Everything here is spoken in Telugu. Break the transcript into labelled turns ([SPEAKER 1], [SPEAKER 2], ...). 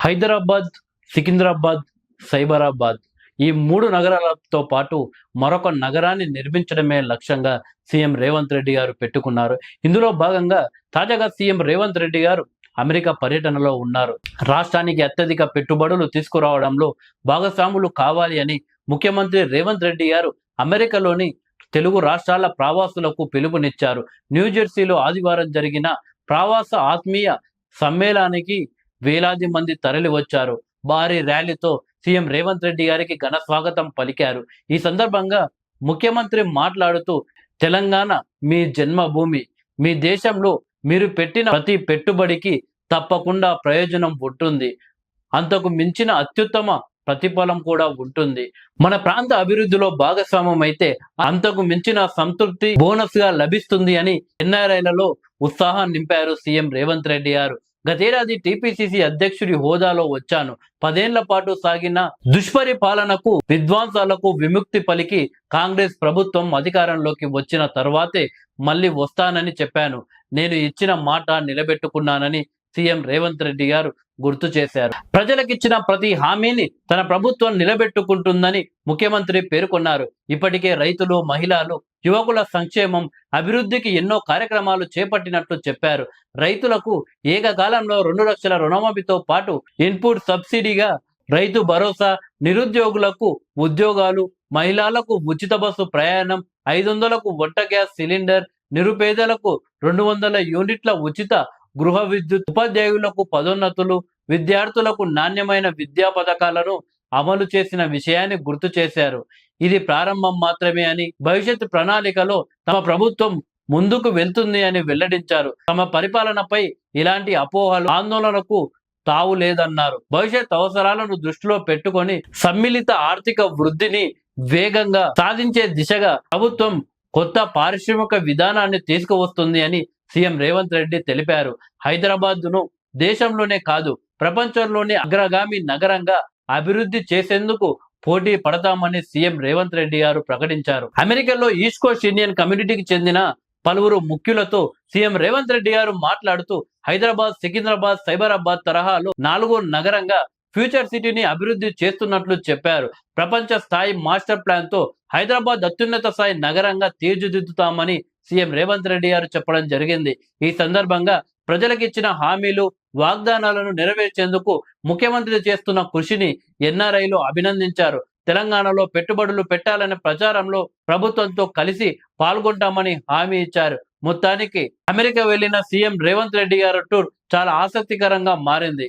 [SPEAKER 1] హైదరాబాద్, సికింద్రాబాద్, సైబరాబాద్ ఈ 3 నగరాలతో పాటు మరొక నగరాన్ని నిర్మించడమే లక్ష్యంగా సీఎం రేవంత్ రెడ్డి గారు పెట్టుకున్నారు. ఇందులో భాగంగా తాజాగా సీఎం రేవంత్ రెడ్డి గారు అమెరికా పర్యటనలో ఉన్నారు. రాష్ట్రానికి అత్యధిక పెట్టుబడులు తీసుకురావడంలో భాగస్వాములు కావాలి అని ముఖ్యమంత్రి రేవంత్ రెడ్డి గారు అమెరికాలోని తెలుగు రాష్ట్రాల ప్రవాసులకు పిలుపునిచ్చారు. న్యూజెర్సీలో ఆదివారం జరిగిన ప్రవాస ఆత్మీయ సమ్మేళనానికి వేలాది మంది తరలి వచ్చారు. భారీ ర్యాలీతో సీఎం రేవంత్ రెడ్డి గారికి ఘన స్వాగతం పలికారు. ఈ సందర్భంగా ముఖ్యమంత్రి మాట్లాడుతూ, తెలంగాణ మీ జన్మభూమి, మీ దేశంలో మీరు పెట్టిన ప్రతి పెట్టుబడికి తప్పకుండా ప్రయోజనం ఉంటుంది, అంతకు మించిన అత్యుత్తమ ప్రతిఫలం కూడా ఉంటుంది. మన ప్రాంత అభివృద్ధిలో భాగస్వామ్యం అయితే అంతకు మించిన సంతృప్తి బోనస్ గా లభిస్తుంది అని ఎన్ఆర్ఐలలో ఉత్సాహం నింపారు సీఎం రేవంత్ రెడ్డి గారు. గతేడాది టీపీసీసీ అధ్యక్షుడి హోదాలో వచ్చాను. 10 ఏళ్ల పాటు సాగిన దుష్పరిపాలనకు విధ్వంసాలకు విముక్తి పలికి కాంగ్రెస్ ప్రభుత్వం అధికారంలోకి వచ్చిన తర్వాతే మళ్ళీ వస్తానని చెప్పాను. నేను ఇచ్చిన మాట నిలబెట్టుకున్నానని సీఎం రేవంత్ రెడ్డి గారు గుర్తు చేశారు. ప్రజలకిచ్చిన ప్రతి హామీని తన ప్రభుత్వం నిలబెట్టుకుంటుందని ముఖ్యమంత్రి పేర్కొన్నారు. ఇప్పటికే రైతులు, మహిళలు, యువకుల సంక్షేమం, అభివృద్ధికి ఎన్నో కార్యక్రమాలు చేపట్టినట్లు చెప్పారు. రైతులకు ఏకకాలంలో 2 లక్షల రుణమాఫీతో పాటు ఇన్పుట్ సబ్సిడీగా రైతు భరోసా, నిరుద్యోగులకు ఉద్యోగాలు, మహిళలకు ఉచిత బస్సు ప్రయాణం, 500కు వంట గ్యాస్ సిలిండర్, నిరుపేదలకు 200 యూనిట్ల ఉచిత గృహ విద్యుత్, ఉపాధ్యాయులకు పదోన్నతులు, విద్యార్థులకు నాణ్యమైన విద్యా పథకాలను అమలు చేసిన విషయాన్ని గుర్తు చేశారు. ఇది ప్రారంభం మాత్రమే అని, భవిష్యత్ ప్రణాళికలో తమ ప్రభుత్వం ముందుకు వెళ్తుంది అని వెల్లడించారు. తమ పరిపాలనపై ఇలాంటి అపోహలు, ఆందోళనకు తావు లేదన్నారు. భవిష్యత్ అవసరాలను దృష్టిలో పెట్టుకొని సమ్మిళిత ఆర్థిక వృద్ధిని వేగంగా సాధించే దిశగా ప్రభుత్వం కొత్త పారిశ్రామిక విధానాన్ని తీసుకువస్తుంది అని సీఎం రేవంత్ రెడ్డి తెలిపారు. హైదరాబాద్ను దేశంలోనే కాదు ప్రపంచంలోనే అగ్రగామి నగరంగా అభివృద్ధి చేసేందుకు పోటీ పడతామని సీఎం రేవంత్ రెడ్డి గారు ప్రకటించారు. అమెరికాలో ఈస్ట్ కోస్ట్ ఇండియన్ కమ్యూనిటీకి చెందిన పలువురు ముఖ్యులతో సీఎం రేవంత్ రెడ్డి గారు మాట్లాడుతూ, హైదరాబాద్, సికింద్రాబాద్, సైబరాబాద్ తరహాలో 4వ నగరంగా ఫ్యూచర్ సిటీని అభివృద్ధి చేస్తున్నట్లు చెప్పారు. ప్రపంచ స్థాయి మాస్టర్ ప్లాన్ తో హైదరాబాద్ అత్యున్నత స్థాయి నగరంగా తీర్చిదిద్దుతామని సీఎం రేవంత్ రెడ్డి గారు చెప్పడం జరిగింది. ఈ సందర్భంగా ప్రజలకు ఇచ్చిన హామీలు, వాగ్దానాలను నెరవేర్చేందుకు ముఖ్యమంత్రి చేస్తున్న కృషిని ఎన్ఆర్ఐలు అభినందించారు. తెలంగాణలో పెట్టుబడులు పెట్టాలనే ప్రచారంలో ప్రభుత్వంతో కలిసి పాల్గొంటామని హామీ ఇచ్చారు. మొత్తానికి అమెరికా వెళ్లిన సీఎం రేవంత్ రెడ్డి గారి టూర్ చాలా ఆసక్తికరంగా మారింది.